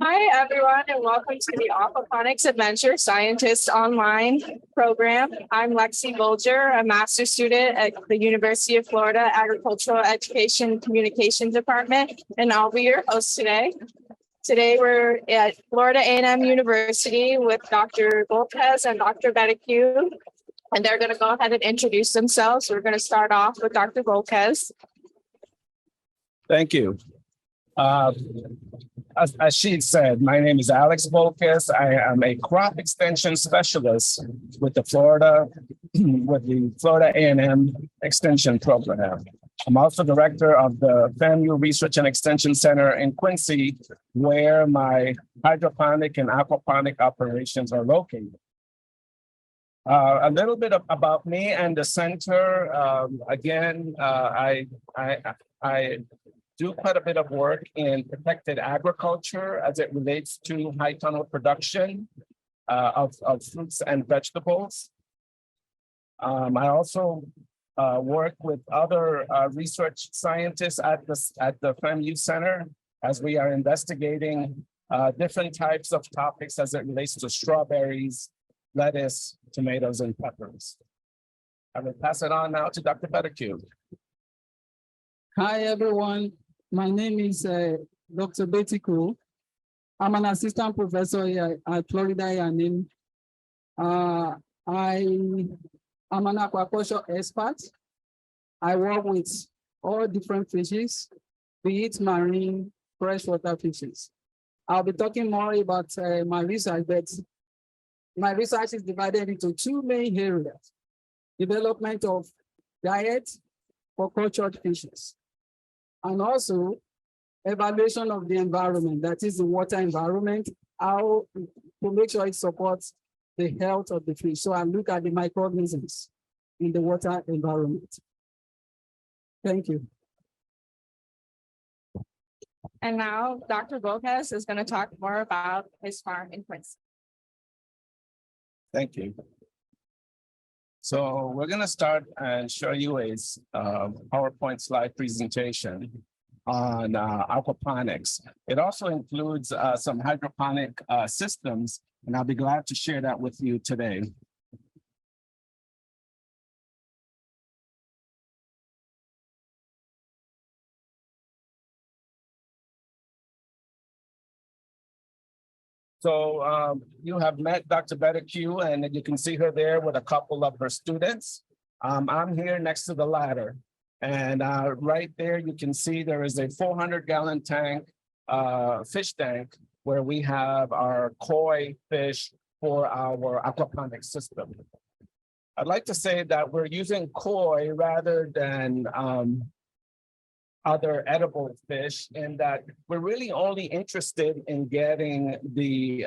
Hi, everyone, and welcome to the Aquaponics Adventure Scientist Online program. I'm Lexi Bolger, a master's student at the University of Florida Agricultural Education Communication Department, and I'll be your host today. Today, we're at Florida A&M University with Dr. Bolques and Dr. Betiku, and they're going to go ahead and introduce themselves. We're going to start off with Dr. Bolques. Thank you. As she said, my name is Alex Bolges. I am a crop extension specialist with the Florida A&M Extension Program. I'm also director of the FAMU Research and Extension Center in Quincy, where my hydroponic and aquaponic operations are located. A little bit about me and the center. I do quite a bit of work in protected agriculture as it relates to high tunnel production of fruits and vegetables. I also work with other research scientists at the FAMU Center as we are investigating different types of topics as it relates to strawberries, lettuce, tomatoes, and peppers. I will pass it on now to Dr. Betiku. Hi, everyone. My name is Dr. Betiku. I'm an assistant professor here at Florida A&M. I am an aquaculture expert. I work with all different fishes, be it marine, freshwater fishes. I'll be talking more about my research, but my research is divided into two main areas: development of diet for cultured fishes, and also evaluation of the environment, that is the water environment, how to make sure it supports the health of the fish. So I look at the microorganisms in the water environment. Thank you. And now Dr. Bolges is going to talk more about his farm in Quincy. Thank you. So we're going to start and show you a PowerPoint slide presentation on aquaponics. It also includes some hydroponic systems, and I'll be glad to share that with you today. So you have met Dr. Betiku, and you can see her there with a couple of her students. I'm here next to the ladder. And right there, you can see there is a 400-gallon tank, fish tank, where we have our koi fish for our aquaponics system. I'd like to say that we're using koi rather than other edible fish, in that we're really only interested in getting the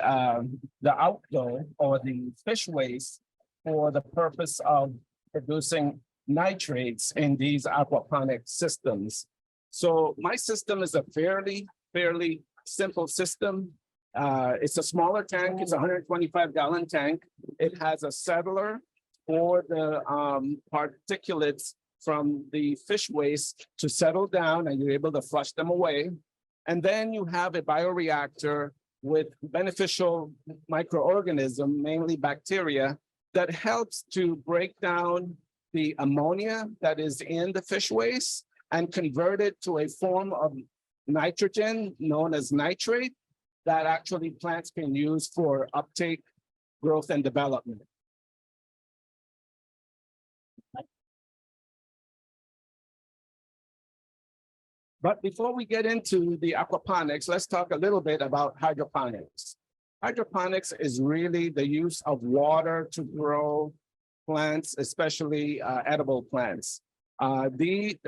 outflow or the fish waste for the purpose of producing nitrates in these aquaponic systems. So my system is a fairly simple system. It's a smaller tank. It's a 125-gallon tank. It has a settler for the particulates from the fish waste to settle down, and you're able to flush them away. And then you have a bioreactor with beneficial microorganism, mainly bacteria, that helps to break down the ammonia that is in the fish waste and convert it to a form of nitrogen known as nitrate that actually plants can use for uptake, growth, and development. But before we get into the aquaponics, let's talk a little bit about hydroponics. Hydroponics is really the use of water to grow plants, especially edible plants. The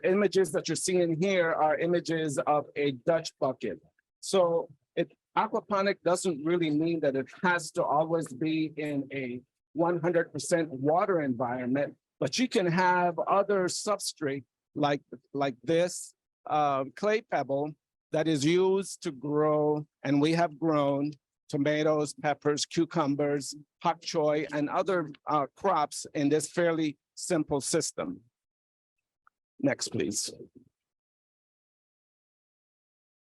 images that you're seeing here are images of a Dutch bucket. So aquaponic doesn't really mean that it has to always be in a 100% water environment, but you can have other substrate like this clay pebble that is used to grow, and we have grown tomatoes, peppers, cucumbers, pak choy, and other crops in this fairly simple system. Next, please.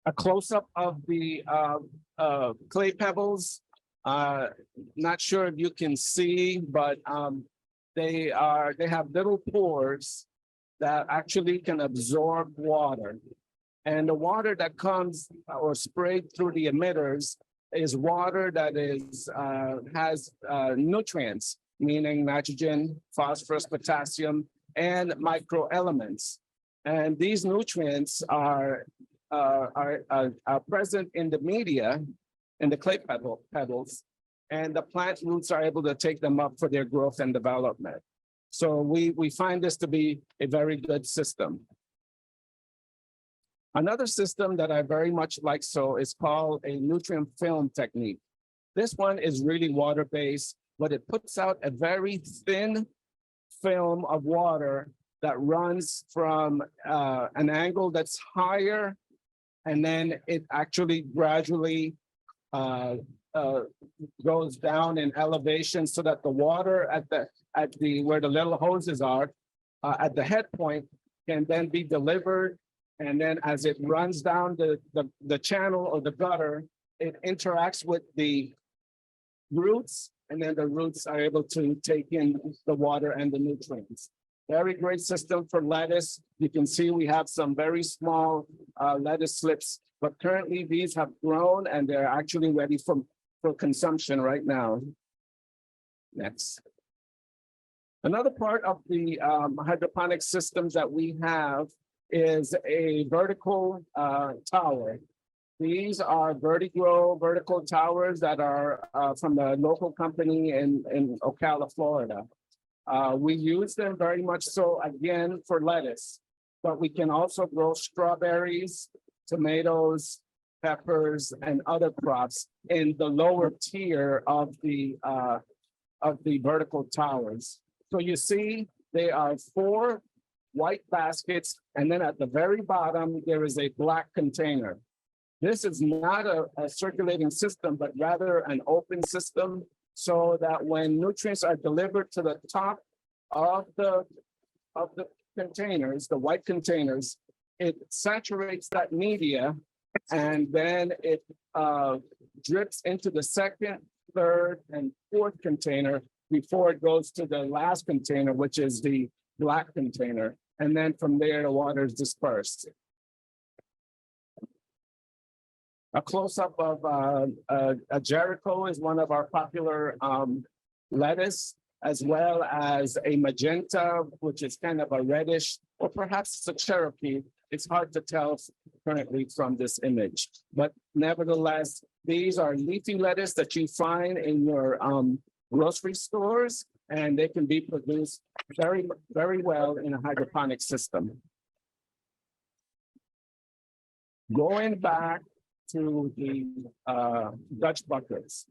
A close-up of the clay pebbles. Not sure if you can see, but they have little pores that actually can absorb water. And the water that comes or sprayed through the emitters is water that has nutrients, meaning nitrogen, phosphorus, potassium, and microelements. And these nutrients are present in the media, in the clay pebbles, and the plant roots are able to take them up for their growth and development. So we find this to be a very good system. Another system that I very much like is called a nutrient film technique. This one is really water-based, but it puts out a very thin film of water that runs from an angle that's higher, and then it actually gradually goes down in elevation so that the water at the where the little hoses are at the head point can then be delivered, and then as it runs down the channel or the gutter, it interacts with the roots, and then the roots are able to take in the water and the nutrients. Very great system for lettuce. You can see we have some very small lettuce slips, but currently these have grown and they're actually ready for consumption right now. Next. Another part of the hydroponic systems that we have is a vertical tower. These are vertical towers that are from a local company in Ocala, Florida. We use them very much so, again, for lettuce, but we can also grow strawberries, tomatoes, peppers, and other crops in the lower tier of the vertical towers. So you see, they are 4 white baskets, and then at the very bottom, there is a black container. This is not a circulating system, but rather an open system, so that when nutrients are delivered to the top of the containers, the white containers, it saturates that media, and then it drips into the second, third, and fourth container before it goes to the last container, which is the black container. And then from there, the water is dispersed. A close-up of a Jericho is one of our popular lettuce, as well as a magenta, which is kind of a reddish, or perhaps it's a Cherokee. It's hard to tell currently from this image. But nevertheless, these are leafy lettuce that you find in your grocery stores, and they can be produced very, very well in a hydroponic system. Going back to the Dutch buckets,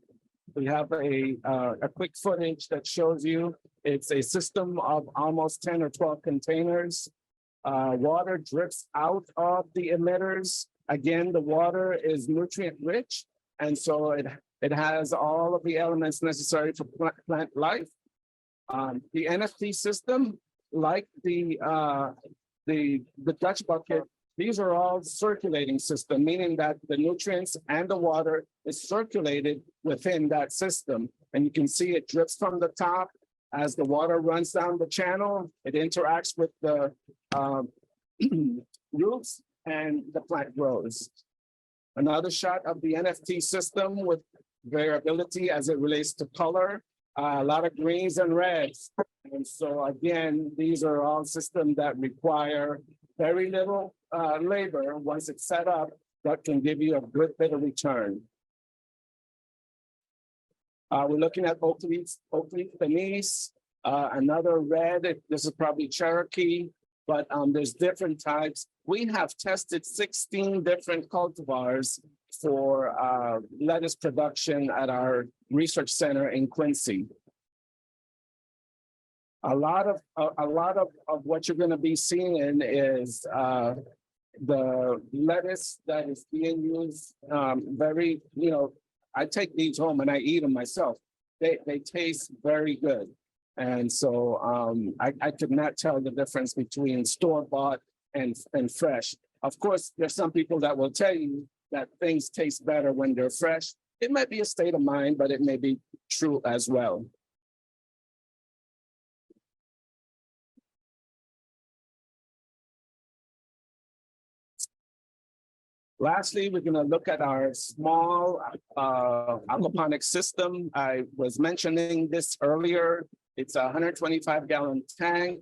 we have a quick footage that shows you it's a system of almost 10 or 12 containers. Water drips out of the emitters. Again, the water is nutrient rich, and so it has all of the elements necessary for plant life. The NFT system, like the Dutch bucket, these are all circulating system, meaning that the nutrients and the water is circulated within that system. And you can see it drips from the top. As the water runs down the channel, it interacts with the roots and the plant grows. Another shot of the NFT system with variability as it relates to color, a lot of greens and reds. And so again, these are all systems that require very little labor once it's set up, that can give you a good bit of return. We're looking at oak leaf Denise, another red. This is probably Cherokee, but there's different types. We have tested 16 different cultivars for lettuce production at our research center in Quincy. A lot of what you're going to be seeing is the lettuce that is being used very, I take these home and I eat them myself. They taste very good. And so I could not tell the difference between store-bought and fresh. Of course, there's some people that will tell you that things taste better when they're fresh. It might be a state of mind, but it may be true as well. Lastly, we're going to look at our small aquaponics system. I was mentioning this earlier. It's a 125-gallon tank.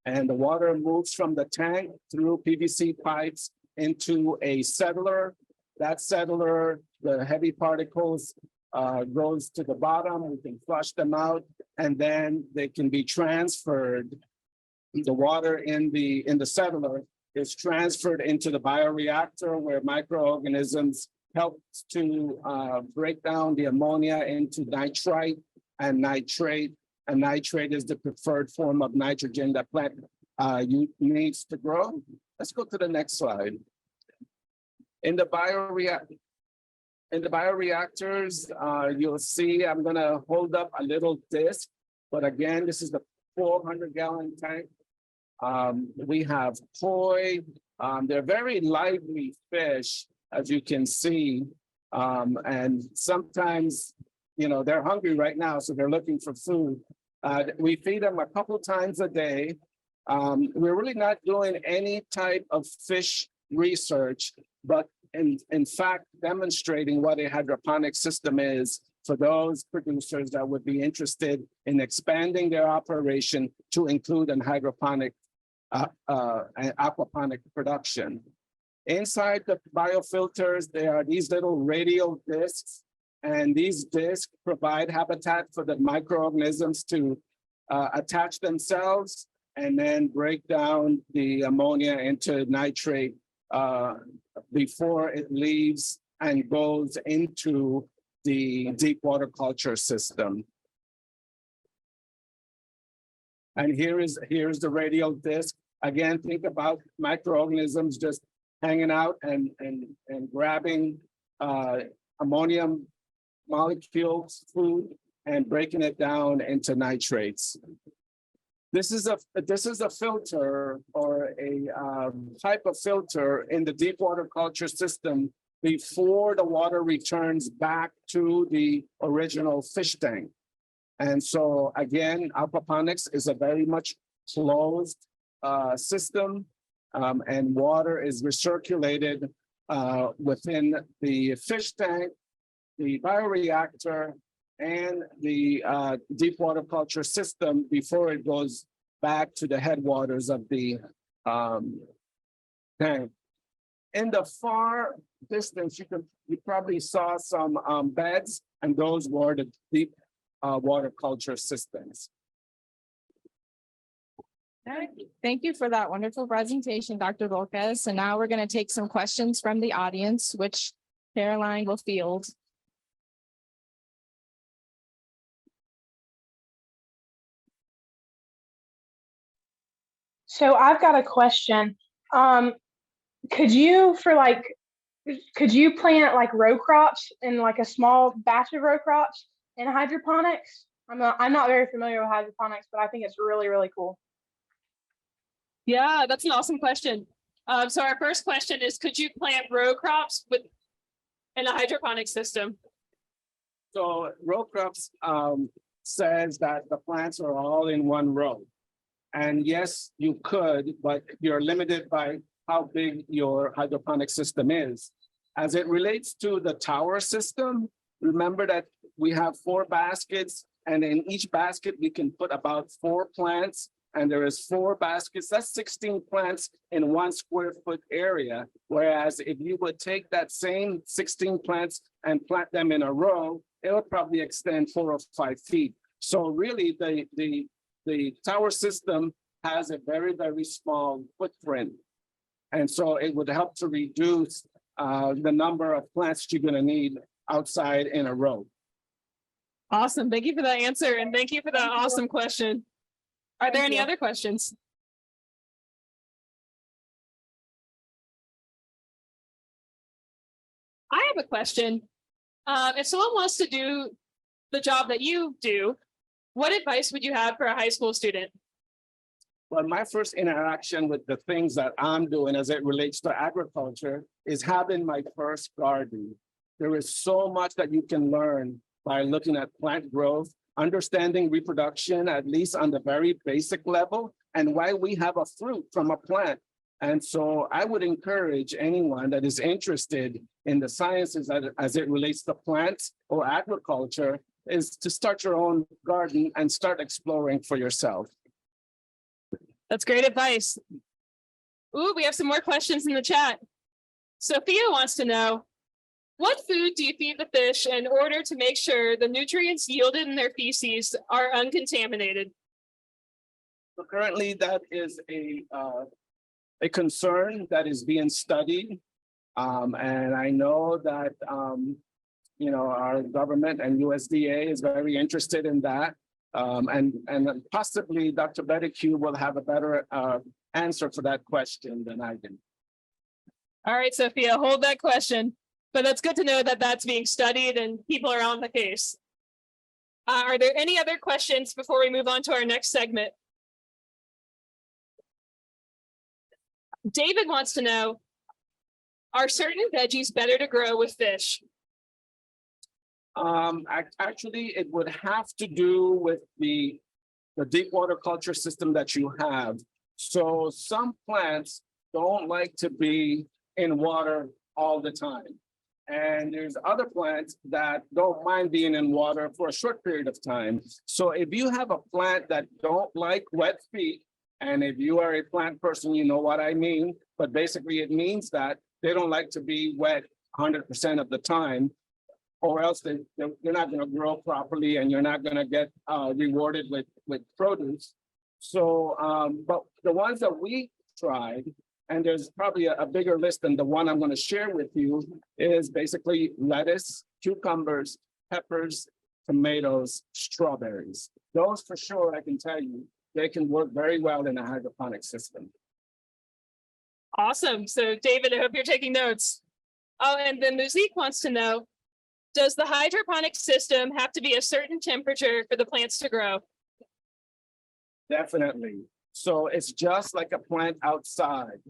And the water moves from the tank through PVC pipes into a settler. That settler, the heavy particles goes to the bottom. We can flush them out, and then they can be transferred. The water in the settler is transferred into the bioreactor, where microorganisms help to break down the ammonia into nitrite and nitrate. And nitrate is the preferred form of nitrogen that plant needs to grow. Let's go to the next slide. In the bioreactors, you'll see I'm going to hold up a little disc, but again, this is the 400-gallon tank. We have koi. They're very lively fish, as you can see. And sometimes, you know, they're hungry right now, so they're looking for food. We feed them a couple times a day. We're really not doing any type of fish research, but in fact, demonstrating what a hydroponic system is for those producers that would be interested in expanding their operation to include an hydroponic and aquaponic production. Inside the biofilters, there are these little radial discs, and these discs provide habitat for the microorganisms to attach themselves and then break down the ammonia into nitrate before it leaves and goes into the deep water culture system. And here's the radial disc. Again, think about microorganisms just hanging out and grabbing ammonium molecules, food, and breaking it down into nitrates. This is a filter, or a type of filter in the deep water culture system before the water returns back to the original fish tank. And so again, aquaponics is a very much closed system, and water is recirculated within the fish tank, the bioreactor, and the deep water culture system before it goes back to the headwaters of the tank. In the far distance, you probably saw some beds, and those were the deep water culture systems. All right. Thank you for that wonderful presentation, Dr. Bolques. And now we're going to take some questions from the audience, which Caroline will field. So I've got a question. Could you plant like row crops in like a small batch of row crops in hydroponics? I'm not very familiar with hydroponics, but I think it's really, really cool. Yeah, that's an awesome question. So our first question is, could you plant row crops in a hydroponic system? So row crops says that the plants are all in one row. And yes, you could, but you're limited by how big your hydroponic system is. As it relates to the tower system, remember that we have 4 baskets, and in each basket, we can put about 4 plants, and there is 4 baskets. That's 16 plants in 1 square foot area. Whereas if you would take that same 16 plants and plant them in a row, it would probably extend 4 or 5 feet. So really, the tower system has a very, very small footprint. And so it would help to reduce the number of plants you're going to need outside in a row. Awesome. Thank you for that answer. And thank you for that awesome question. Are there any other questions? I have a question. If someone wants to do the job that you do, what advice would you have for a high school student? Well, my first interaction with the things that I'm doing as it relates to agriculture is having my first garden. There is so much that you can learn by looking at plant growth, understanding reproduction, at least on the very basic level, and why we have a fruit from a plant. And so I would encourage anyone that is interested in the sciences as it relates to plants or agriculture is to start your own garden and start exploring for yourself. That's great advice. Ooh, we have some more questions in the chat. Sophia wants to know, what food do you feed the fish in order to make sure the nutrients yielded in their feces are uncontaminated? So currently, that is a concern that is being studied. And I know that, our government and USDA is very interested in that. And possibly Dr. Betiku will have a better answer for that question than I do. All right, Sophia, hold that question. But that's good to know that that's being studied and people are on the case. Are there any other questions before we move on to our next segment? David wants to know, are certain veggies better to grow with fish? Actually, it would have to do with the deep water culture system that you have. So some plants don't like to be in water all the time. And there's other plants that don't mind being in water for a short period of time. So if you have a plant that don't like wet feet, and if you are a plant person, you know what I mean, but basically it means that they don't like to be wet 100% of the time, or else they're not going to grow properly and you're not going to get rewarded with produce. So, but the ones that we tried, and there's probably a bigger list than the one I'm going to share with you, is basically lettuce, cucumbers, peppers, tomatoes, strawberries. Those for sure, I can tell you, they can work very well in a hydroponic system. Awesome. So David, I hope you're taking notes. Oh, and then Musique wants to know, does the hydroponic system have to be a certain temperature for the plants to grow? Definitely. So it's just like a plant outside.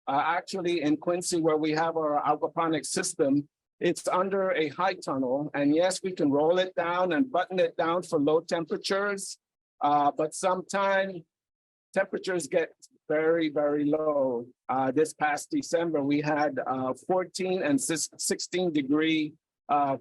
Actually, in Quincy, where we have our aquaponics system, it's under a high tunnel. And yes, we can roll it down and button it down for low temperatures. But sometimes temperatures get very, very low. This past December, we had 14 and 16 degree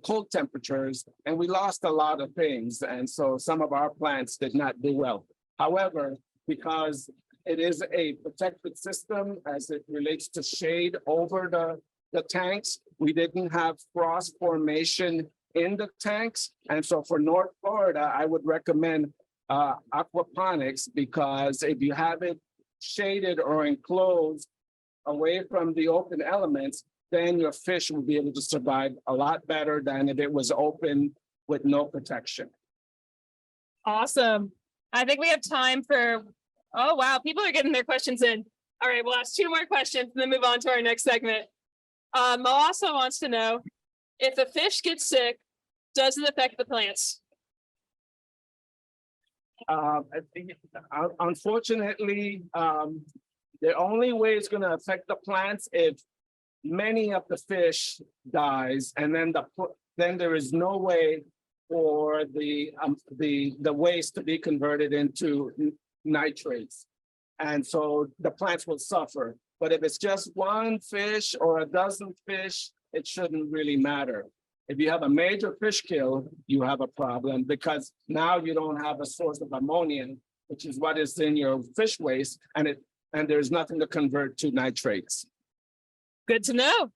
cold temperatures, and we lost a lot of things. And so some of our plants did not do well. However, because it is a protected system as it relates to shade over the tanks, we didn't have frost formation in the tanks. And so for North Florida, I would recommend aquaponics, because if you have it shaded or enclosed away from the open elements, then your fish will be able to survive a lot better than if it was open with no protection. Awesome. I think we have time for, oh, wow, people are getting their questions in. All right, we'll ask 2 more questions and then move on to our next segment. Mo also wants to know, if a fish gets sick, does it affect the plants? I think, unfortunately, the only way it's going to affect the plants if many of the fish dies, and then there is no way for the waste to be converted into nitrates, and so the plants will suffer. But if it's just one fish or a dozen fish, it shouldn't really matter. If you have a major fish kill, you have a problem, because now you don't have a source of ammonia, which is what is in your fish waste, and there's nothing to convert to nitrates. Good to know.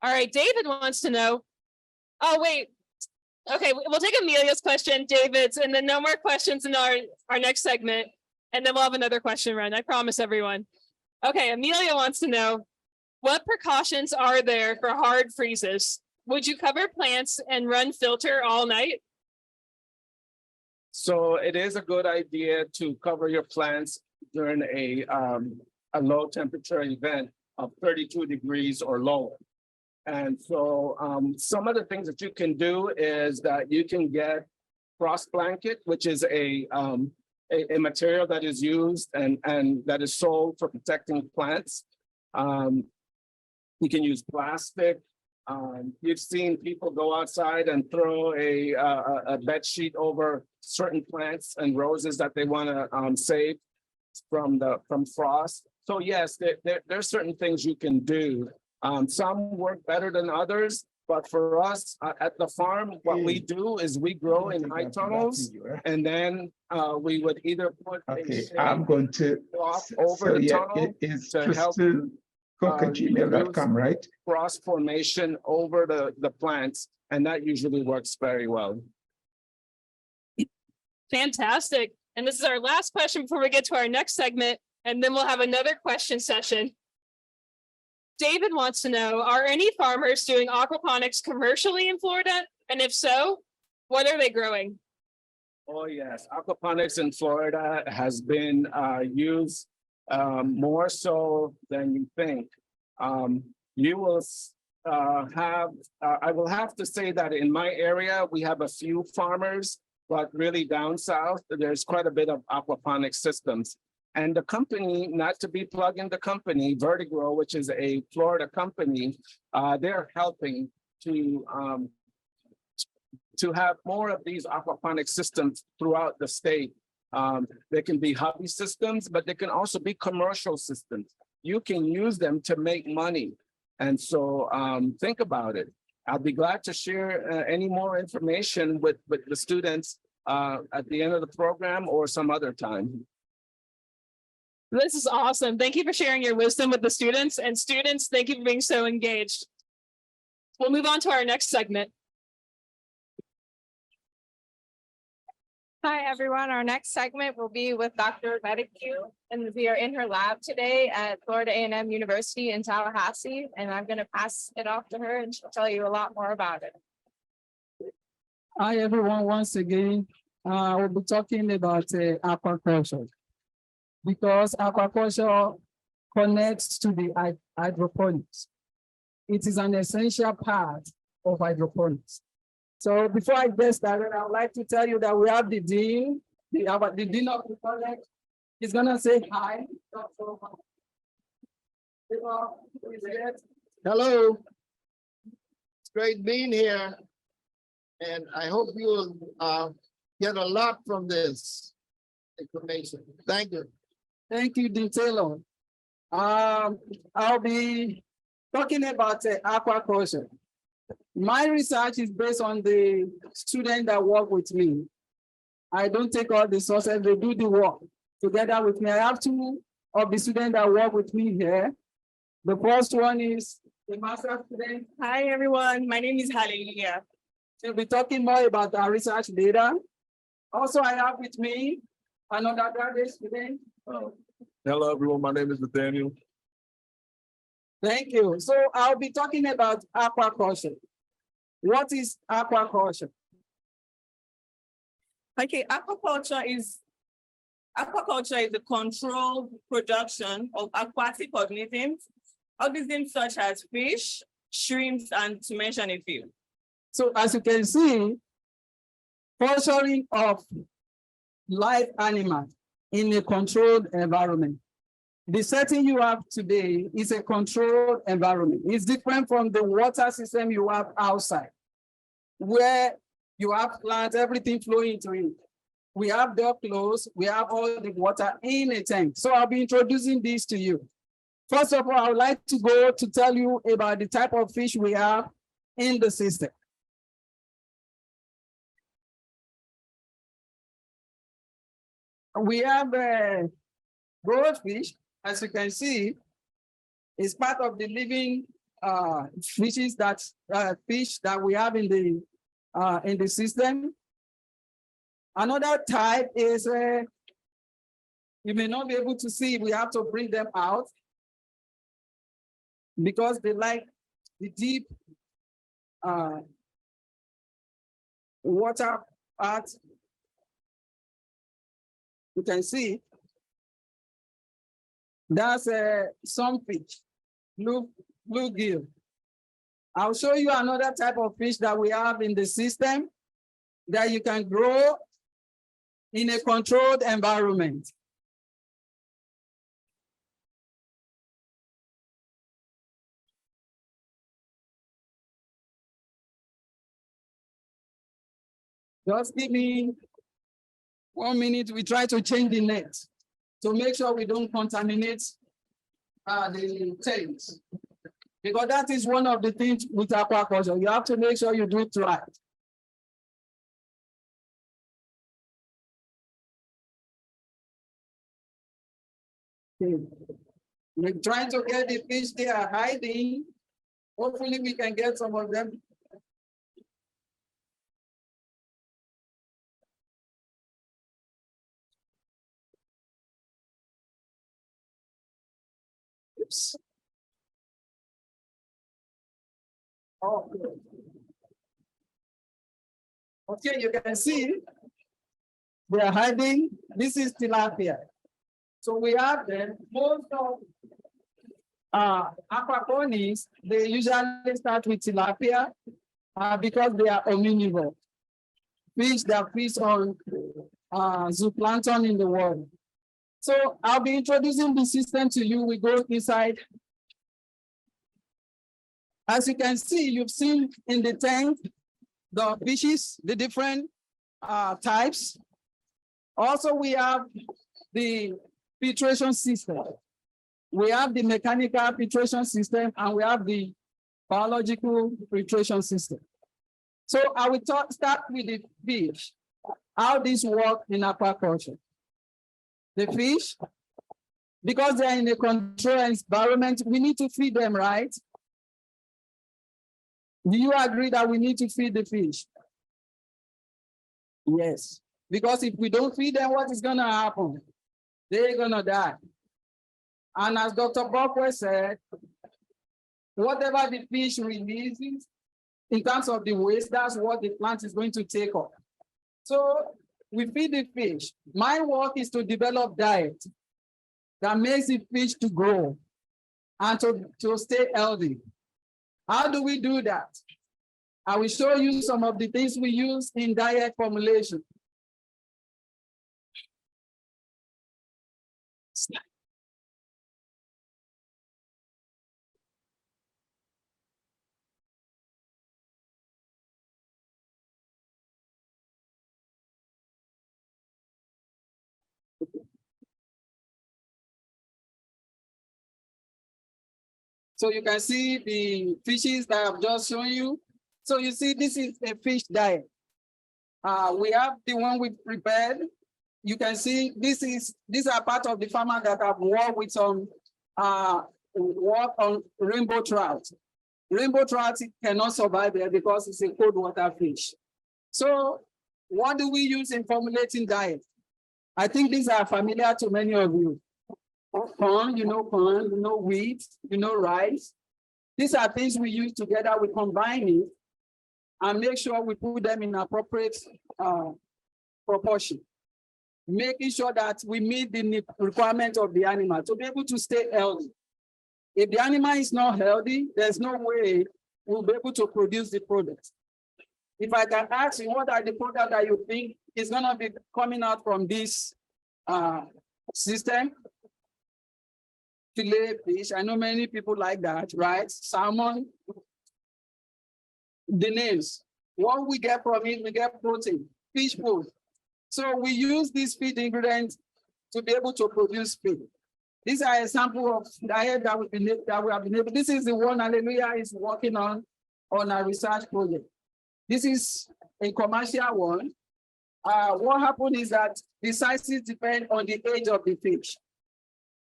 All right, David wants to know. Oh, wait. Okay, we'll take Amelia's question, David's, and then no more questions in our next segment. And then we'll have another question run. I promise everyone. Okay, Amelia wants to know, what precautions are there for hard freezes? Would you cover plants and run filter all night? So it is a good idea to cover your plants during a low temperature event of 32 degrees or lower. And so some of the things that you can do is that you can get frost blanket, which is a a material that is used and that is sold for protecting plants. You can use plastic. You've seen people go outside and throw a bed sheet over certain plants and roses that they want to save from frost. So yes, there's certain things you can do. Some work better than others, but for us at the farm, what we do is we grow in high tunnels, and then we would either put Okay, I'm going to cloth over the tunnel it's to help crystal@gmail.com, right? cross formation over the plants, and that usually works very well. Fantastic. And this is our last question before we get to our next segment, and then we'll have another question session. David wants to know, are any farmers doing aquaponics commercially in Florida? And if so, what are they growing? Oh, yes. Aquaponics in Florida has been used more so than you think. You will I will have to say that in my area, we have a few farmers, but really down south, there's quite a bit of aquaponics systems. And the company, not to be plugging the company, Vertigrow, which is a Florida company, they're helping to have more of these aquaponic systems throughout the state. They can be hobby systems, but they can also be commercial systems. You can use them to make money. And so think about it. I'll be glad to share any more information with the students at the end of the program or some other time. This is awesome. Thank you for sharing your wisdom with the students, and students, thank you for being so engaged. We'll move on to our next segment. Hi, everyone. Our next segment will be with Dr. Betiku, and we are in her lab today at Florida A&M University in Tallahassee, and I'm going to pass it off to her, and she'll tell you a lot more about it. Hi, everyone. Once again, we'll be talking about aquaculture, because aquaculture connects to the hydroponics. It is an essential part of hydroponics. So before I get started, I would like to tell you that we have the dean, the dean of the college. He's gonna say hi. Hello. It's great being here. And I hope you'll get a lot from this information. Thank you. Thank you, Dean Taylor. I'll be talking about aquaculture. My research is based on the students that work with me. I don't take all the sources, they do the work together with me. I have two of the students that work with me here. The first one is the master student. Hi, everyone. My name is Hallelujah. She'll be talking more about our research data. Also, I have with me another graduate student. Hello, everyone. My name is Nathaniel. Thank you. So I'll be talking about aquaculture. What is aquaculture? Okay, aquaculture is the controlled production of aquatic organisms such as fish, shrimps, and to mention a few. So as you can see, culturing of live animals in a controlled environment. The setting you have today is a controlled environment. It's different from the water system you have outside, where you have plants, everything flowing into it. We have door closed, we have all the water in a tank. So I'll be introducing this to you. First of all, I would like to go to tell you about the type of fish we have in the system. We have goldfish, as you can see, is part of the living fish that we have in the system. Another type is you may not be able to see. We have to bring them out because they like the deep water part. You can see that's a sunfish, bluegill. I'll show you another type of fish that we have in the system that you can grow in a controlled environment. Just give me 1 minute. We try to change the net to make sure we don't contaminate the tanks. Because that is one of the things with aquaculture. You have to make sure you do it right. Okay. We're trying to get the fish they are hiding. Hopefully we can get some of them. Oops. Oh, good. Okay, you can see they are hiding. This is tilapia. So we have them. Most of aquaponics, they usually start with tilapia because they are omnivore. Fish that feed on zooplankton in the water. So I'll be introducing the system to you. We go inside. As you can see, you've seen in the tank, the fishes, the different types. Also, we have the filtration system. We have the mechanical filtration system and we have the biological filtration system. So I will start with the fish, how this works in aquaculture. The fish, because they're in a controlled environment, we need to feed them, right? Do you agree that we need to feed the fish? Yes, because if we don't feed them, what is gonna happen? They're gonna die. And as Dr. Bolger said, whatever the fish releases in terms of the waste, that's what the plant is going to take up. So we feed the fish. My work is to develop diet that makes the fish to grow and to stay healthy. How do we do that? I will show you some of the things we use in diet formulation. So you can see the fishes that I've just shown you. So you see, this is a fish diet. We have the one we prepared. You can see these are part of the farmer that have worked with some work on rainbow trout. Rainbow trout cannot survive there because it's a cold water fish. So what do we use in formulating diet? I think these are familiar to many of you. Corn, you know wheat, you know rice. These are things we use together, we combine it and make sure we put them in appropriate proportion. Making sure that we meet the requirement of the animal to be able to stay healthy. If the animal is not healthy, there's no way we'll be able to produce the product. If I can ask you, what are the products that you think is gonna be coming out from this system? Filet fish, I know many people like that, right? Salmon, the names. What we get from it, we get protein, fish food. So we use these feed ingredients to be able to produce feed. These are examples of diet that we have been able. This is the one Hallelujah is working on a research project. This is a commercial one. What happened is that the sizes depend on the age of the fish.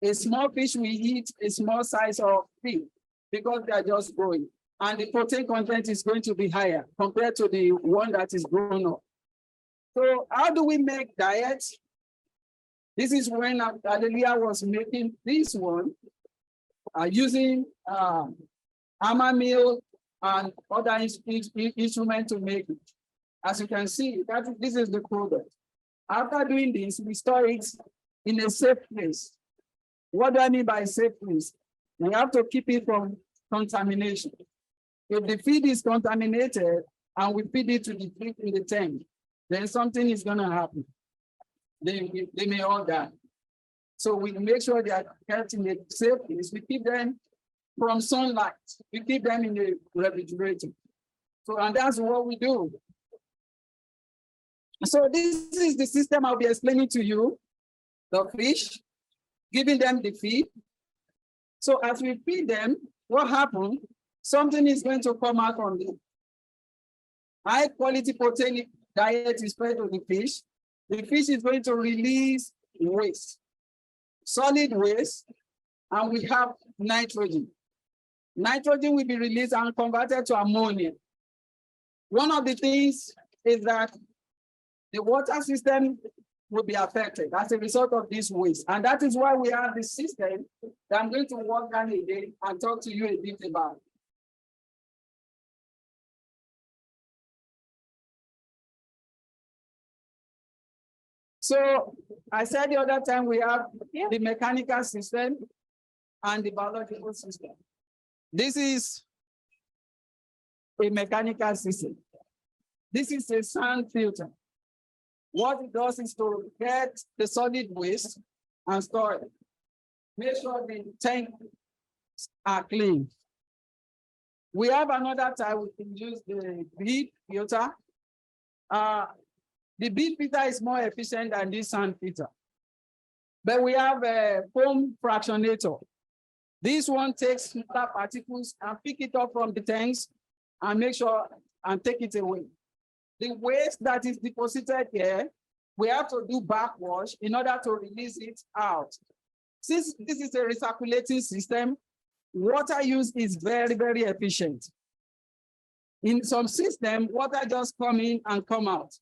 A small fish will eat a small size of fish because they are just growing. And the protein content is going to be higher compared to the one that is grown up. So how do we make diets? This is when Adelia was making this one using hammer mill and other instruments to make it. As you can see, this is the product. After doing this, we store it in a safe place. What do I mean by safe place? We have to keep it from contamination. If the feed is contaminated and we feed it to the fish in the tank, then something is going to happen. they may all die. So we make sure they are kept in a safe place. We keep them from sunlight. We keep them in the refrigerator. So, and that's what we do. So this is the system I'll be explaining to you. The fish, giving them the feed. So as we feed them, what happens? Something is going to come out on them. High quality protein diet is fed to the fish. The fish is going to release waste, solid waste, and we have nitrogen. Nitrogen will be released and converted to ammonia. One of the things is that the water system will be affected as a result of this waste. And that is why we have this system that I'm going to walk down a day and talk to you a bit about. So I said the other time we have the mechanical system and the biological system. This is a mechanical system. This is a sand filter. What it does is to get the solid waste and store it. Make sure the tanks are clean. We have another type. We can use the bead filter. The bead filter is more efficient than this sand filter. But we have a foam fractionator. This one takes smaller particles and pick it up from the tanks and make sure and take it away. The waste that is deposited here, we have to do backwash in order to release it out. Since this is a recirculating system, water use is very, very efficient. In some systems, water just come in and come out.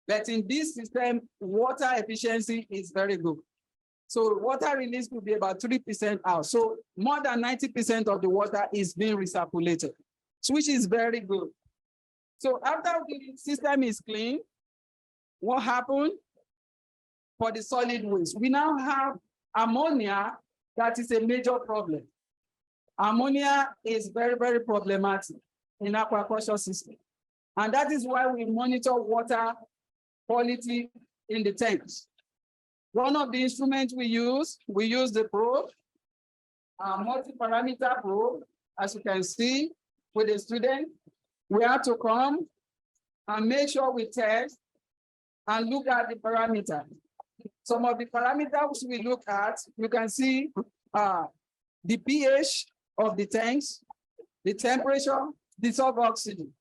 But in this system, water efficiency is very good. So water release could be about 3% out. So more than 90% of the water is being recirculated, which is very good. So after the system is clean, what happened for the solid waste? We now have ammonia that is a major problem. Ammonia is very, very problematic in aquaculture system. And that is why we monitor water quality in the tanks. One of the instruments we use the probe, a multi-parameter probe, as you can see with the student. We have to come and make sure we test and look at the parameters. Some of the parameters we look at, you can see the pH of the tanks, the temperature, the dissolved oxygen.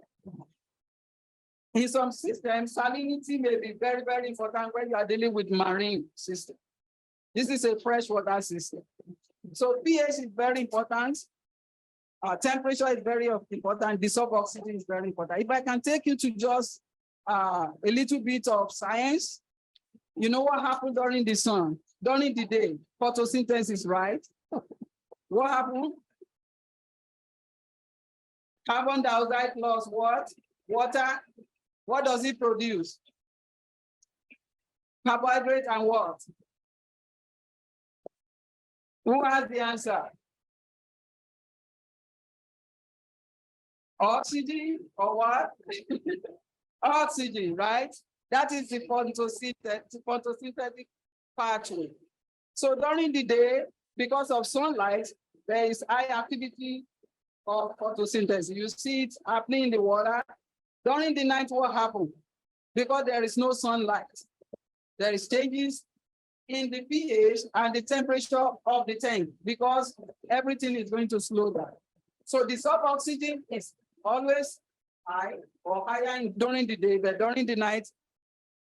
In some systems, salinity may be very, very important when you are dealing with marine system. This is a freshwater system. So pH is very important. Temperature is very important. Dissolved oxygen is very important. If I can take you to just a little bit of science, you know what happened during the sun, during the day, photosynthesis, right? What happened? Carbon dioxide plus what? Water. What does it produce? Carbohydrate and what? Who has the answer? Oxygen or what? Oxygen, right? That is the photosynthetic pathway. So during the day, because of sunlight, there is high activity of photosynthesis. You see it happening in the water. During the night, what happens? Because there is no sunlight, there is changes in the pH and the temperature of the tank because everything is going to slow down. So the dissolved oxygen is always high or higher during the day, but during the night,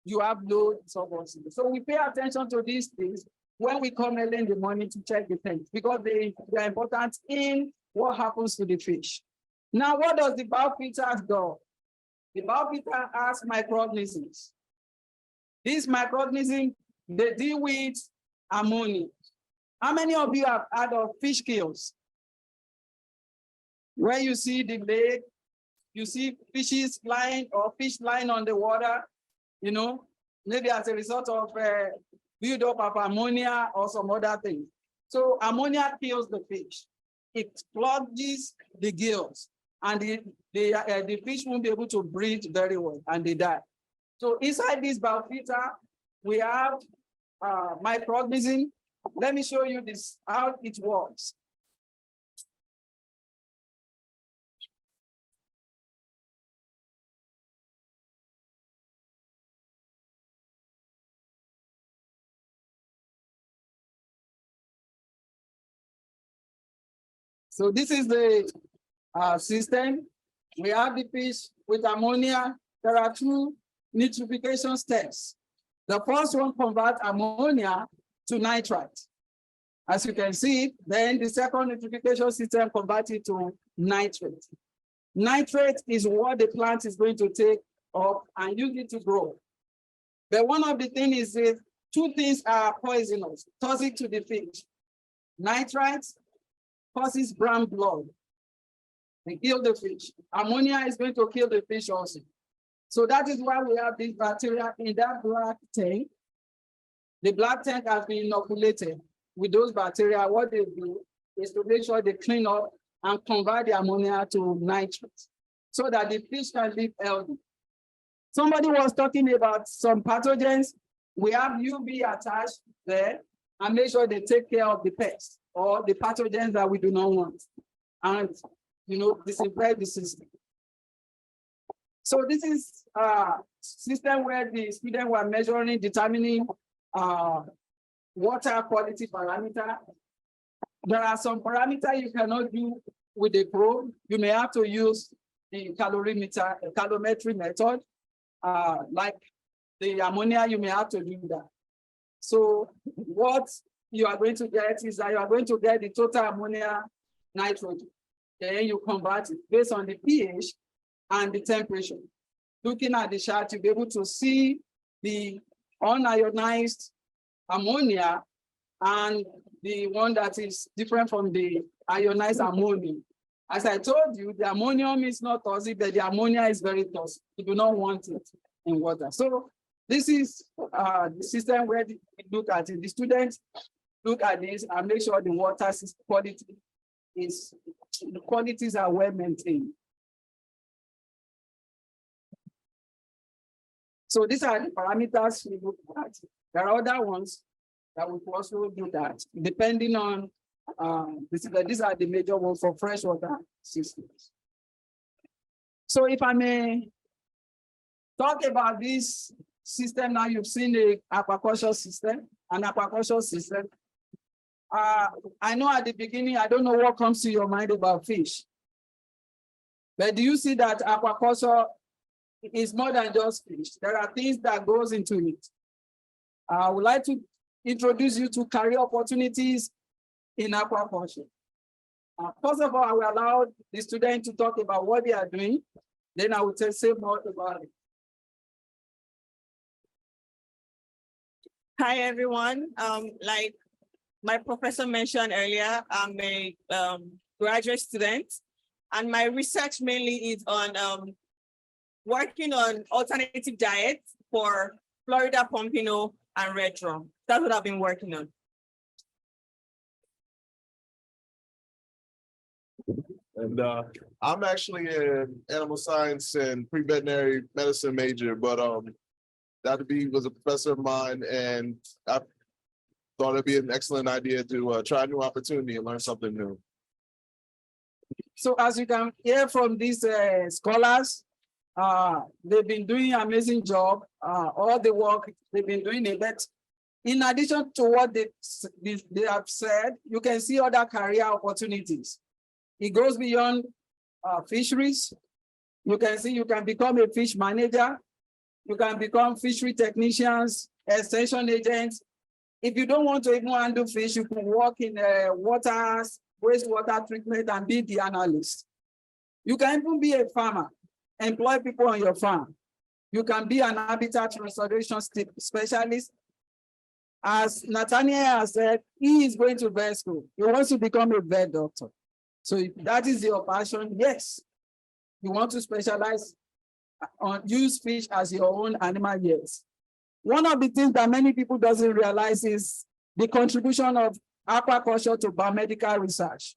you have low dissolved oxygen. So we pay attention to these things when we come early in the morning to check the tank because they are important in what happens to the fish. Now, what does the biofilter do? The biofilter has microorganisms. These microorganisms, they deal with ammonia. How many of you have heard of fish kills? Where you see the lake, you see fishes flying or fish flying on the water, you know, maybe as a result of build-up of ammonia or some other thing. So ammonia kills the fish. It clogs the gills, and the fish won't be able to breathe very well, and they die. So inside this biofilter, we have microorganism. Let me show you this, how it works. So this is the system. We have the fish with ammonia. There are two nitrification steps. The first one converts ammonia to nitrite. As you can see, then the second nitrification system converts it to nitrate. Nitrate is what the plant is going to take up and use it to grow. But one of the things is that two things are poisonous, toxic to the fish. Nitrites causes brown blood. They kill the fish. Ammonia is going to kill the fish also. So that is why we have this bacteria in that black tank. The black tank has been inoculated with those bacteria. What they do is to make sure they clean up and convert the ammonia to nitrate so that the fish can live healthy. Somebody was talking about some pathogens. We have UV attached there and make sure they take care of the pests or the pathogens that we do not want. And disinfect the system. So this is a system where the students were measuring, determining water quality parameter. There are some parameters you cannot do with the probe. You may have to use the calorimetry method. Like the ammonia, you may have to do that. So what you are going to get is that you are going to get the total ammonia nitrogen. Then you convert it based on the pH and the temperature. Looking at the chart, you'll be able to see the unionized ammonia and the one that is different from the ionized ammonia. As I told you, the ammonium is not toxic, but the ammonia is very toxic. You do not want it in water. So this is the system where we look at it. The students look at this and make sure the water quality the qualities are well maintained. So these are the parameters we look at. There are other ones that we also do that, depending on, these are the major ones for freshwater systems. So if I may talk about this system now, you've seen the aquaculture system, an aquaculture system. I know at the beginning, I don't know what comes to your mind about fish. But do you see that aquaculture is more than just fish? There are things that goes into it. I would like to introduce you to career opportunities in aquaculture. First of all, I will allow the student to talk about what they are doing. Then I will say more about it. Hi, everyone. Like my professor mentioned earlier, I'm a graduate student, and my research mainly is on working on alternative diets for Florida pompano and red drum. That's what I've been working on. And I'm actually an animal science and pre-veterinary medicine major, but Dr. B was a professor of mine, and I thought it'd be an excellent idea to try a new opportunity and learn something new. So as you can hear from these scholars, they've been doing an amazing job. All the work they've been doing it. But in addition to what they have said, you can see other career opportunities. It goes beyond fisheries. You can see you can become a fish manager. You can become fishery technicians, extension agents. If you don't want to even handle fish, you can work in wastewater treatment and be the analyst. You can even be a farmer, employ people on your farm. You can be an habitat restoration specialist. As Nathaniel has said, he is going to vet school. He wants to become a vet doctor. So if that is your passion, yes, you want to specialize on use fish as your own animal, yes. One of the things that many people doesn't realize is the contribution of aquaculture to biomedical research.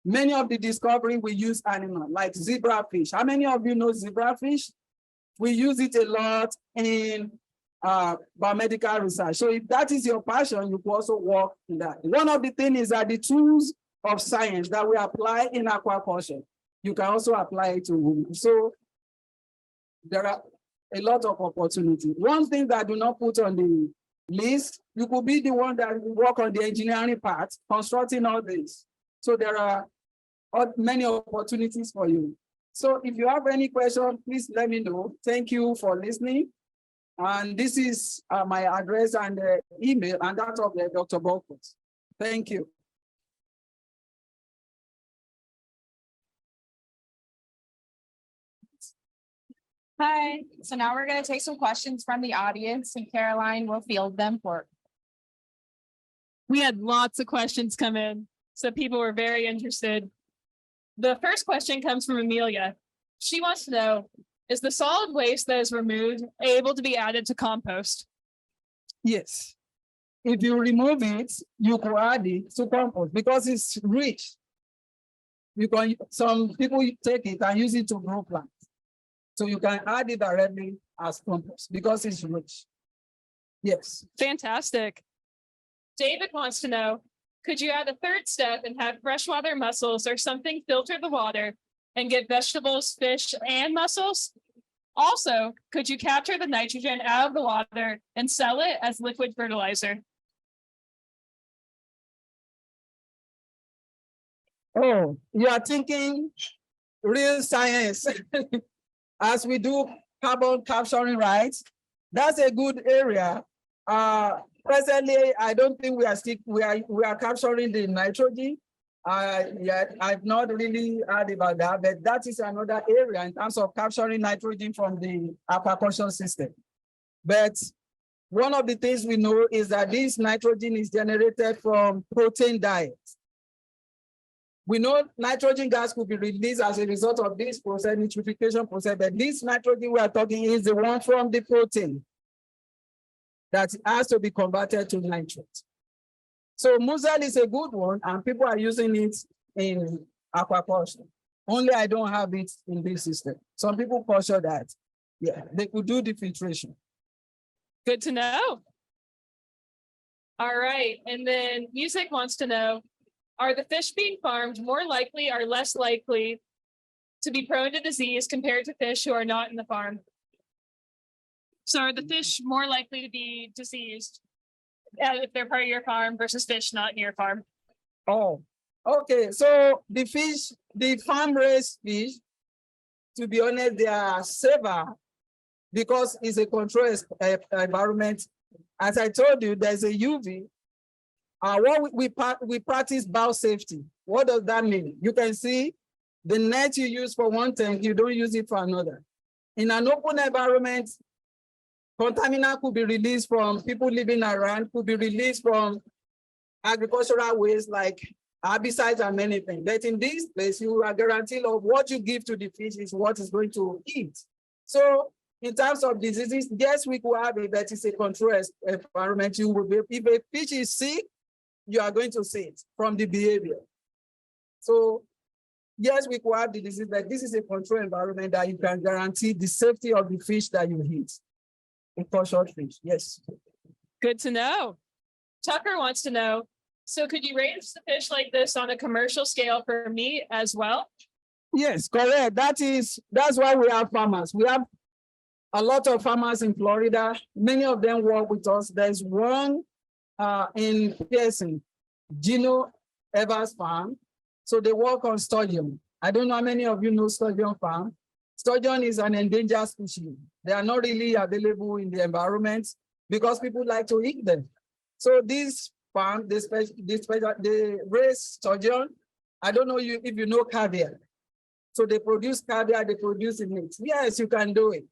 Many of the discovery we use animal, like zebrafish. How many of you know zebrafish? We use it a lot in biomedical research. So if that is your passion, you can also work in that. One of the things is that the tools of science that we apply in aquaculture, you can also apply it to women. So there are a lot of opportunities. One thing that I do not put on the list, you could be the one that will work on the engineering part, constructing all this. So there are many opportunities for you. So if you have any question, please let me know. Thank you for listening. And this is my address and email and that of the Dr. Bolques. Thank you. Hi, so now we're going to take some questions from the audience and Caroline will field them for. We had lots of questions come in, so people were very interested. The first question comes from Amelia. She wants to know, is the solid waste that is removed able to be added to compost? Yes. If you remove it, you can add it to compost because it's rich. You can, some people take it and use it to grow plants. So you can add it directly as compost because it's rich. Yes. Fantastic. David wants to know, could you add a third step and have freshwater mussels or something filter the water and get vegetables, fish, and mussels? Also, could you capture the nitrogen out of the water and sell it as liquid fertilizer? Oh, you are thinking real science. As we do carbon capturing, right? That's a good area. Presently, I don't think we are capturing the nitrogen. Yet I've not really heard about that, but that is another area in terms of capturing nitrogen from the aquaculture system. But one of the things we know is that this nitrogen is generated from protein diet. We know nitrogen gas could be released as a result of this process, nitrification process, but this nitrogen we are talking is the one from the protein that has to be converted to nitrate. So mussel is a good one, and people are using it in aquaculture. Only I don't have it in this system. Some people culture that. Yeah, they could do the filtration. Good to know. All right, and then Music wants to know, are the fish being farmed more likely or less likely to be prone to disease compared to fish who are not in the farm? So are the fish more likely to be diseased if they're part of your farm versus fish not in your farm? Oh, okay. So the fish, the farm-raised fish, to be honest, they are safer because it's a controlled environment. As I told you, there's a UV. What we practice biosafety. What does that mean? You can see the net you use for one tank, you don't use it for another. In an open environment, contaminant could be released from people living around, could be released from agricultural waste like herbicides and many things. But in this place, you are guaranteed of what you give to the fish is what is going to eat. So in terms of diseases, yes, we could have it, but it's a controlled environment. You will be, if a fish is sick, you are going to see it from the behavior. So yes, we could have the disease, but this is a controlled environment that you can guarantee the safety of the fish that you eat. Short fish, yes. Good to know. Tucker wants to know, so could you raise the fish like this on a commercial scale for meat as well? Yes, correct. That's why we have farmers. We have a lot of farmers in Florida. Many of them work with us. There's one in Pearson, Gino Evers Farm. So they work on sturgeon. I don't know how many of you know sturgeon farm. Sturgeon is an endangered species. They are not really available in the environment because people like to eat them. So this farm, they raise sturgeon. I don't know if you know caviar. So they produce caviar, they produce meat. Yes, you can do it.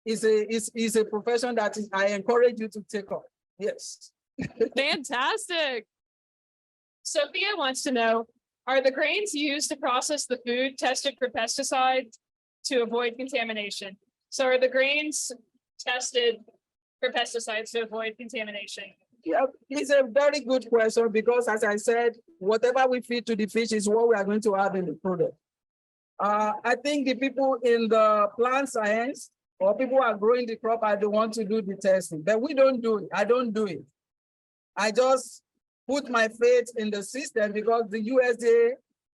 It's a profession that I encourage you to take up. Yes. Fantastic. Sophia wants to know, are the grains used to process the food tested for pesticides to avoid contamination? So are the grains tested for pesticides to avoid contamination? Yeah, it's a very good question because as I said, whatever we feed to the fish is what we are going to have in the product. I think the people in the plant science, or people are growing the crop, I don't want to do the testing, but we don't do it. I don't do it. I just put my faith in the system because the USDA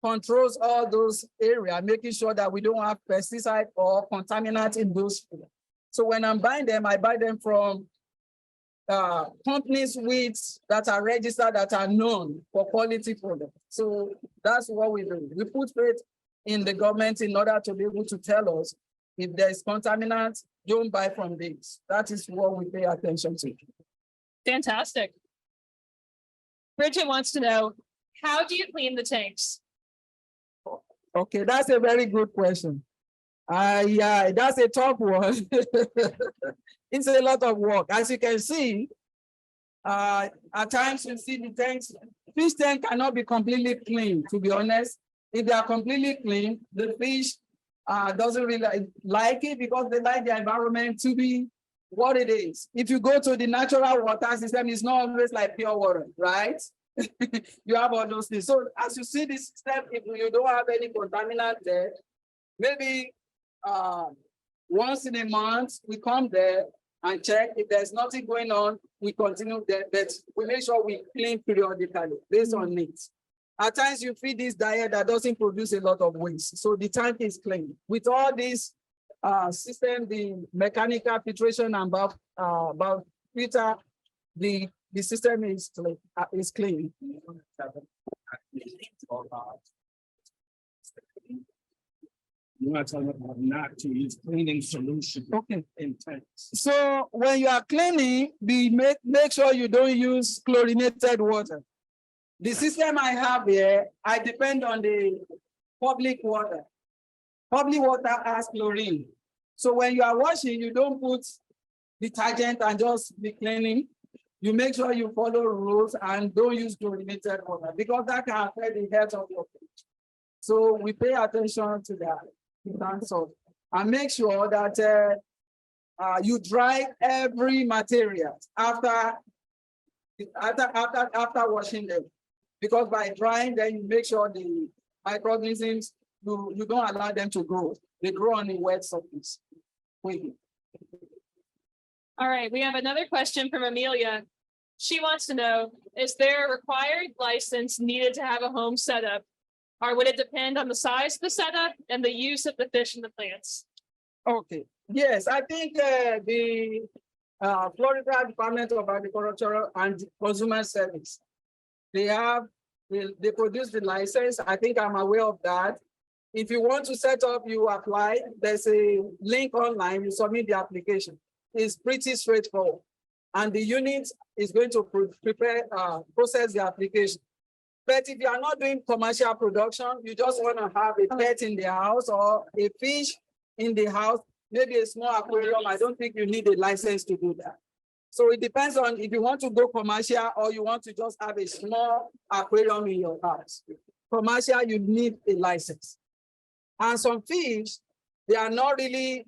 controls all those areas, making sure that we don't have pesticide or contaminants in those food. So when I'm buying them, I buy them from companies that are registered, that are known for quality products. So that's what we do. We put faith in the government in order to be able to tell us if there's contaminants, don't buy from this. That is what we pay attention to. Fantastic. Bridget wants to know, how do you clean the tanks? Okay, that's a very good question. Yeah, that's a tough one. It's a lot of work. As you can see, at times you see the tanks, fish tank cannot be completely clean, to be honest. If they are completely clean, the fish doesn't really like it because they like the environment to be what it is. If you go to the natural water system, it's not always like pure water, right? You have all those things. So as you see this step, if you don't have any contaminant there, maybe once in a month, we come there and check. If there's nothing going on, we continue there, but we make sure we clean periodically based on needs. At times you feed this diet that doesn't produce a lot of waste. So the tank is clean. With all this system, the mechanical filtration and about filter, the system is clean. You want to talk about not to use cleaning solution. Okay. In tanks. So when you are cleaning, make sure you don't use chlorinated water. The system I have here, I depend on the public water. Public water has chlorine. So when you are washing, you don't put detergent and just be cleaning. You make sure you follow rules and don't use chlorinated water because that can affect the health of your fish. So we pay attention to that. And make sure that you dry every material after washing them. Because by drying, then you make sure the microorganisms, you don't allow them to grow. They grow on the wet surface. All right, we have another question from Amelia. She wants to know, is there a required license needed to have a home setup? Or would it depend on the size of the setup and the use of the fish and the plants? Okay, yes, I think the Florida Department of Agriculture and Consumer Service, they produce the license. I think I'm aware of that. If you want to set up, you apply. There's a link online, you submit the application. It's pretty straightforward. And the unit is going to process the application. But if you are not doing commercial production, you just want to have a pet in the house or a fish in the house, maybe a small aquarium. I don't think you need a license to do that. So it depends on if you want to go commercial or you want to just have a small aquarium in your house. Commercial, you need a license. And some fish, they are not really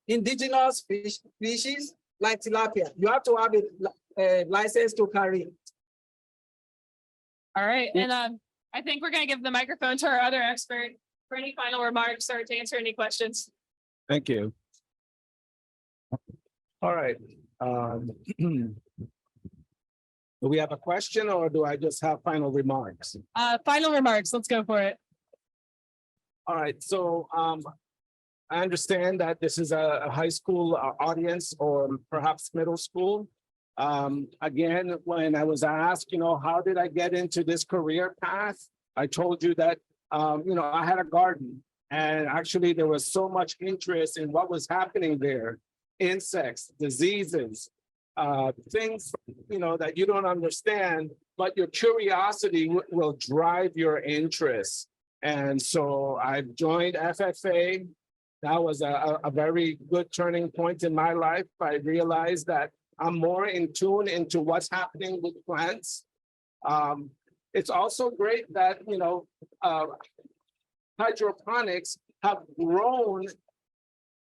indigenous species like tilapia. You have to have a license to carry it. All right, and I think we're going to give the microphone to our other expert for any final remarks or to answer any questions. Thank you. All right. Do we have a question or do I just have final remarks? Final remarks, let's go for it. All right, so I understand that this is a high school audience or perhaps middle school. Again, when I was asked, how did I get into this career path? I told you that, I had a garden and actually there was so much interest in what was happening there. Insects, diseases, things, that you don't understand, but your curiosity will drive your interest. And so I've joined FFA. That was a very good turning point in my life. I realized that I'm more in tune into what's happening with plants. It's also great that, hydroponics have grown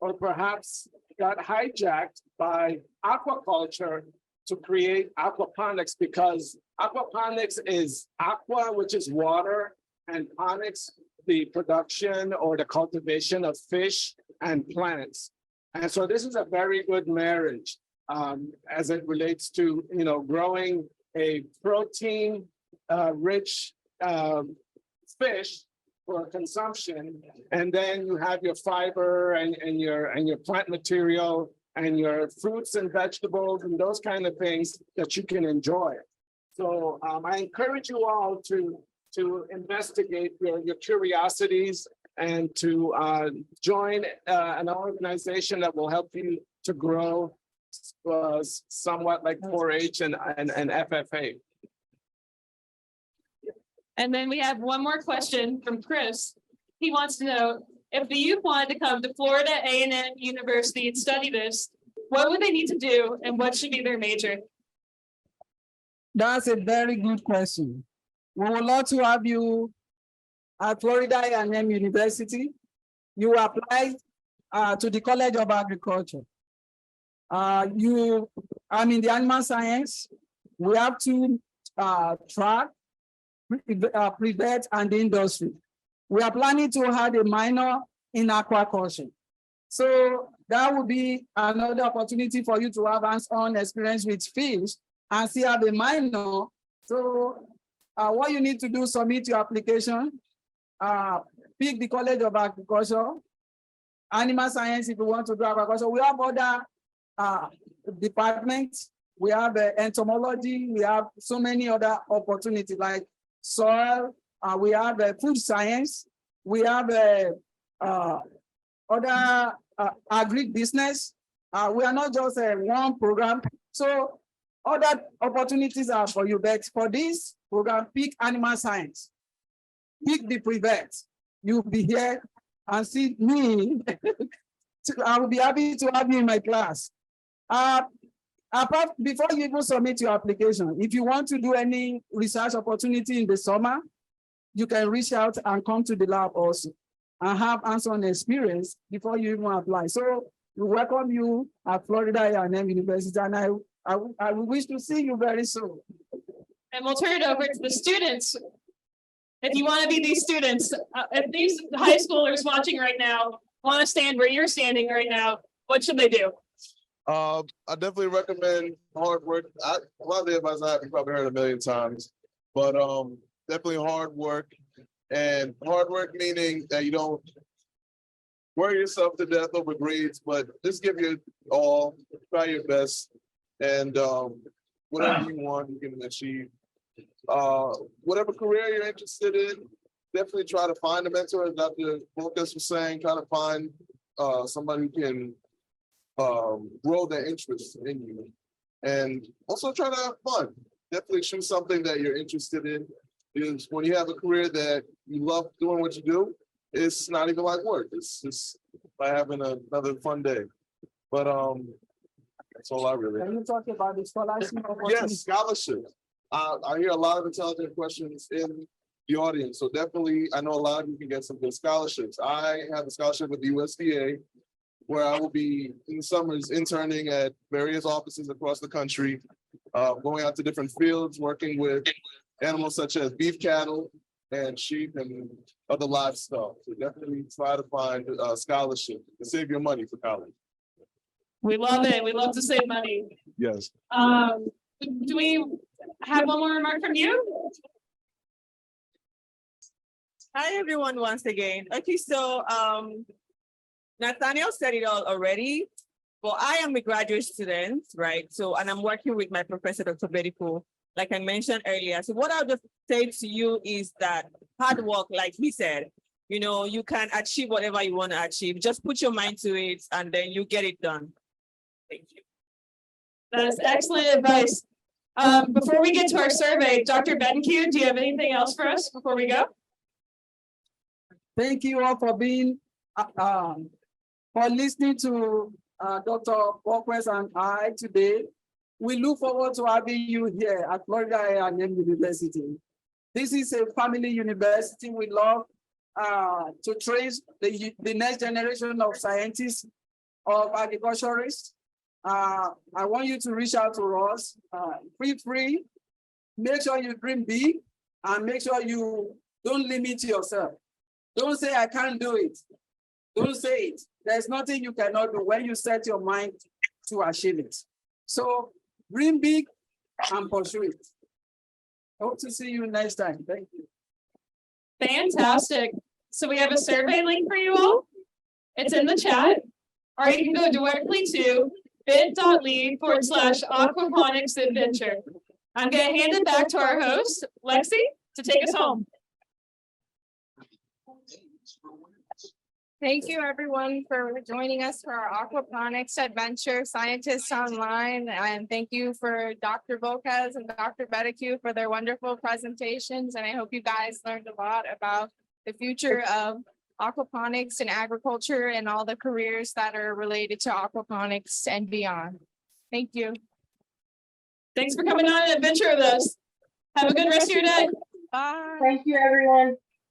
or perhaps got hijacked by aquaculture to create aquaponics, because aquaponics is aqua, which is water, and ponics, the production or the cultivation of fish and plants. And so this is a very good marriage as it relates to, growing a protein rich fish for consumption. And then you have your fiber and your plant material and your fruits and vegetables and those kind of things that you can enjoy. So I encourage you all to investigate your curiosities and to join an organization that will help you to grow somewhat like 4-H and FFA. And then we have one more question from Chris. He wants to know, if the youth wanted to come to Florida A&M University and study this, what would they need to do and what should be their major? That's a very good question. We would love to have you at Florida A&M University. You apply to the College of Agriculture. I'm in the animal science. We have to track, pre-vet, and the industry. We are planning to have a minor in aquaculture. So that would be another opportunity for you to have hands-on experience with fish and still have a minor. So what you need to do, submit your application, pick the College of Agriculture, animal science if you want to do agriculture. We have other departments. We have entomology. We have so many other opportunities like soil. We have food science. We have other agribusiness. We are not just one program. So other opportunities are for you. But for this program, pick animal science. Pick the pre-vet. You'll be here and see me. I will be happy to have you in my class. Before you even submit your application, if you want to do any research opportunity in the summer, you can reach out and come to the lab also and have hands-on experience before you even apply. So we welcome you at Florida A&M University, and I wish to see you very soon. And we'll turn it over to the students. If you want to be these students, if these high schoolers watching right now want to stand where you're standing right now, what should they do? I definitely recommend hard work. A lot of the advice I have, you probably heard a million times, but definitely hard work. And hard work meaning that you don't worry yourself to death over grades, but just give your all, try your best, and whatever you want, you can achieve. Whatever career you're interested in, definitely try to find a mentor. As Dr. Bolques was saying, try to find somebody who can grow their interest in you. And also try to have fun. Definitely choose something that you're interested in. Because when you have a career that you love doing what you do, it's not even like work. It's just by having another fun day. But that's all I really. Can you talk about the scholarship? Yes, scholarships. I hear a lot of intelligent questions in the audience. So definitely, I know a lot of you can get some good scholarships. I have a scholarship with the USDA, where I will be in the summers interning at various offices across the country, going out to different fields, working with animals such as beef cattle and sheep and other livestock. So definitely try to find a scholarship to save your money for college. We love it. We love to save money. Yes. Do we have one more remark from you? Hi, everyone, once again. Okay, so Nathaniel said it all already, but I am a graduate student, right? So, and I'm working with my professor, Dr. Betiku, like I mentioned earlier. So what I'll just say to you is that hard work, like he said, you can achieve whatever you want to achieve. Just put your mind to it and then you get it done. Thank you. That is excellent advice. Before we get to our survey, Dr. Betiku, do you have anything else for us before we go? Thank you all for being for listening to Dr. Bolques and I today. We look forward to having you here at Florida A&M University. This is a family university. We love to train the next generation of scientists, of agriculturists. I want you to reach out to us. Feel free. Make sure you dream big and make sure you don't limit yourself. Don't say, I can't do it. Don't say it. there's nothing you cannot do when you set your mind to achieve it. So dream big and pursue it. Hope to see you next time. Thank you. Fantastic. So we have a survey link for you all. It's in the chat, or you can go directly to bit.ly/aquaponics adventure. I'm going to hand it back to our host, Lexi, to take us home. Thank you, everyone, for joining us for our Aquaponics Adventure Scientists Online. And thank you for Dr. Bolques and Dr. Betiku for their wonderful presentations. And I hope you guys learned a lot about the future of aquaponics and agriculture and all the careers that are related to aquaponics and beyond. Thank you. Thanks for coming on an adventure with us. Have a good rest of your day. Bye. Thank you, everyone.